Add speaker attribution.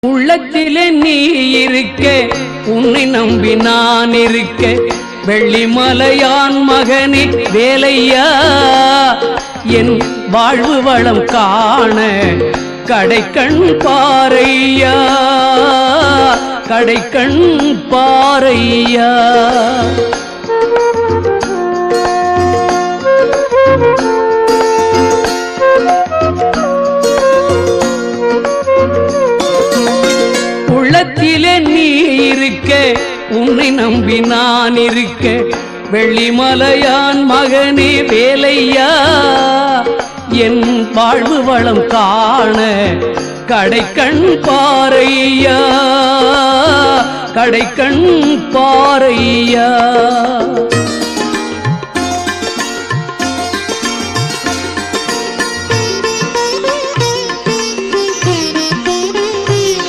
Speaker 1: உள்ளத்திலே நீ இருக்க, உன்னை நம்பி நான் இருக்க, வெள்ளிமலையான் மகனே வேலையா, என் வாழ்வு வளம் காண கடைக்கண் பாரையா, கடைக்கண் பாரையா. உள்ளத்திலே நீ இருக்க, உன்னை நம்பி நான் இருக்க, வெள்ளிமலையான் மகனே வேலையா, என் வாழ்வு வளம் காண கடைக்கண் பாரையா, கடைக்கண் பாரையா.